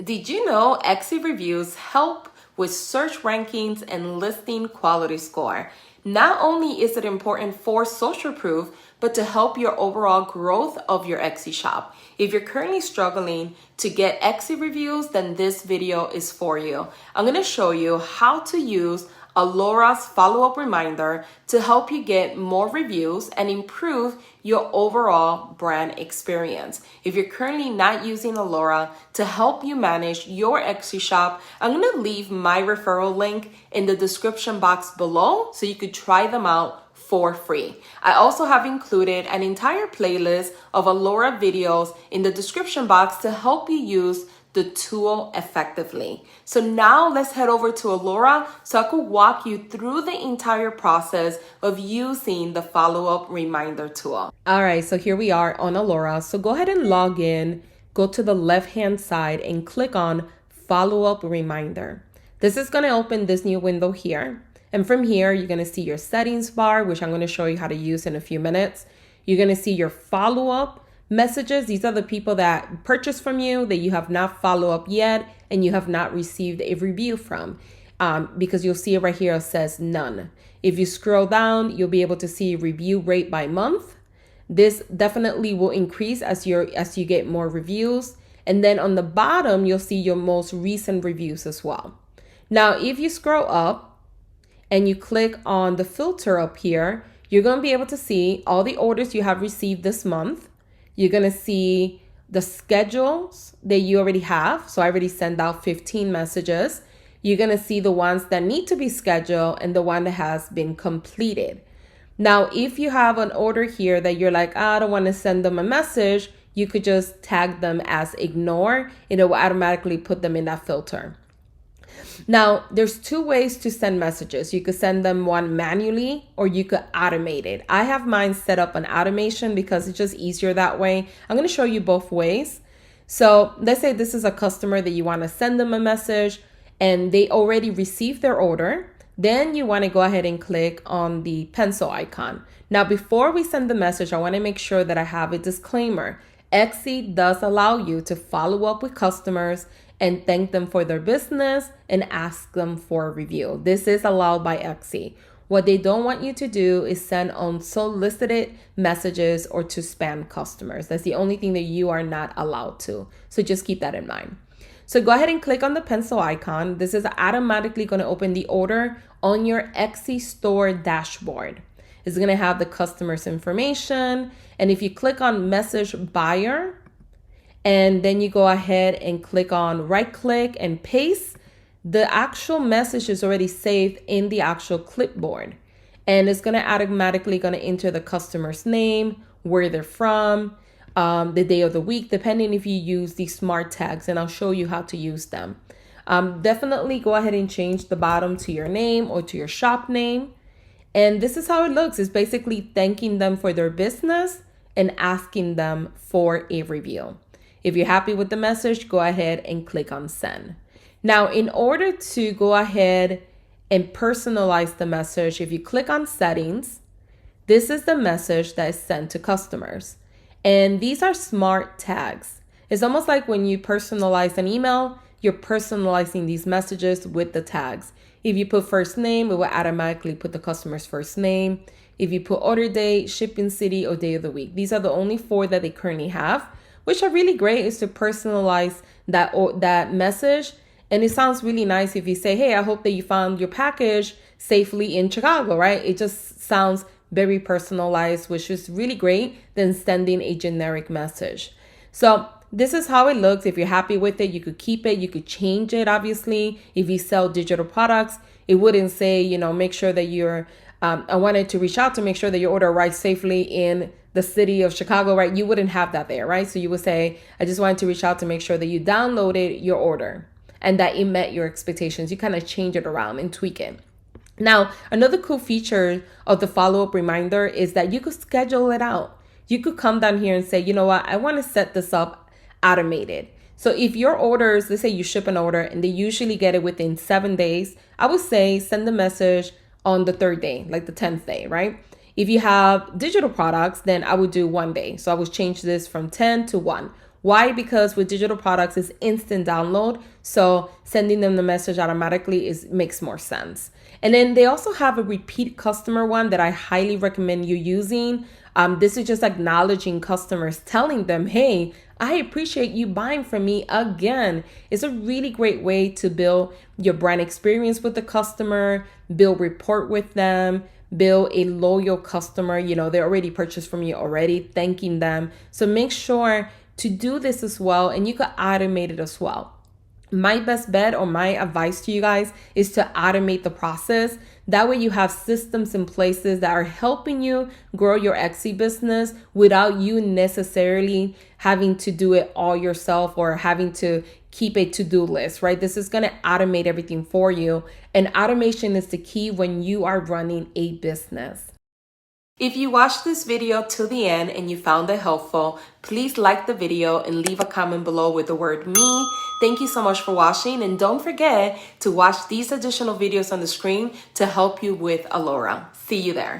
Did you know Etsy reviews help with search rankings and listing quality score? Not only is it important for social proof, but to help your overall growth of your Etsy shop. If you're currently struggling to get Etsy reviews, then this video is for you. I'm gonna show you how to use Alura's follow-up reminder to help you get more reviews and improve your overall brand experience. If you're currently not using Alura to help you manage your Etsy shop, I'm gonna leave my referral link in the description box below so you could try them out for free. I also have included an entire playlist of Alura videos in the description box to help you use the tool effectively. So now let's head over to Alura so I could walk you through the entire process of using the follow-up reminder tool. All right, so here we are on Alura. So go ahead and log in, go to the left-hand side and click on follow-up reminder. This is gonna open this new window here. And from here, you're gonna see your settings bar, which I'm gonna show you how to use in a few minutes. You're gonna see your follow-up messages. These are the people that purchased from you that you have not followed up yet and you have not received a review from, because you'll see it right here, it says none. If you scroll down, you'll be able to see review rate by month. This definitely will increase as you get more reviews. And then on the bottom, you'll see your most recent reviews as well. Now, if you scroll up and you click on the filter up here, you're going to be able to see all the orders you have received this month. You're going to see the schedules that you already have. So I already sent out 15 messages. You're going to see the ones that need to be scheduled and the one that has been completed. Now, if you have an order here that you're like, I don't want to send them a message, you could just tag them as ignore. It will automatically put them in that filter. Now, there's two ways to send messages. You could send them one manually or you could automate it. I have mine set up on automation because it's just easier that way. I'm going to show you both ways. So let's say this is a customer that you want to send them a message and they already received their order. Then you want to go ahead and click on the pencil icon. Now, before we send the message, I want to make sure that I have a disclaimer. Etsy does allow you to follow up with customers and thank them for their business and ask them for a review. This is allowed by Etsy. What they don't want you to do is send unsolicited messages or to spam customers. That's the only thing that you are not allowed to. So just keep that in mind. So go ahead and click on the pencil icon. This is automatically going to open the order on your Etsy store dashboard. It's going to have the customer's information. And if you click on message buyer, and then you go ahead and click on right click and paste, the actual message is already saved in the actual clipboard. And it's going to automatically enter the customer's name, where they're from, the day of the week, depending if you use these smart tags, and I'll show you how to use them. Definitely go ahead and change the bottom to your name or to your shop name. And this is how it looks. It's basically thanking them for their business and asking them for a review. If you're happy with the message, go ahead and click on send. Now, in order to go ahead and personalize the message, if you click on settings, this is the message that is sent to customers. And these are smart tags. It's almost like when you personalize an email, you're personalizing these messages with the tags. If you put first name, it will automatically put the customer's first name. If you put order date, shipping city, or day of the week, these are the only 4 that they currently have, which are really great, is to personalize that message. And it sounds really nice if you say, hey, I hope that you found your package safely in Chicago, right? It just sounds very personalized, which is really great than sending a generic message. So this is how it looks. If you're happy with it, you could keep it. You could change it, obviously. If you sell digital products, it wouldn't say, make sure that I wanted to reach out to make sure that your order arrives safely in the city of Chicago, right? You wouldn't have that there, right? So you would say, I just wanted to reach out to make sure that you downloaded your order and that it met your expectations. You kind of change it around and tweak it. Now, another cool feature of the follow-up reminder is that you could schedule it out. You could come down here and say, you know what, I want to set this up automated. So if your orders, let's say you ship an order and they usually get it within 7 days, I would say send the message on the 3rd day, like the 10th day, right? If you have digital products, then I would do 1 day. So I would change this from 10 to 1. Why? Because with digital products, it's instant download. So sending them the message automatically makes more sense. And then they also have a repeat customer one that I highly recommend you using. This is just acknowledging customers, telling them, hey, I appreciate you buying from me again. It's a really great way to build your brand experience with the customer, build rapport with them, build a loyal customer. They already purchased from you already, thanking them. So make sure to do this as well, and you can automate it as well. My best bet or my advice to you guys is to automate the process. That way you have systems in places that are helping you grow your Etsy business without you necessarily having to do it all yourself or having to keep a to-do list, right? This is going to automate everything for you. And automation is the key when you are running a business. If you watched this video till the end and you found it helpful, please like the video and leave a comment below with the word me. Thank you so much for watching, and don't forget to watch these additional videos on the screen to help you with Alura. See you there.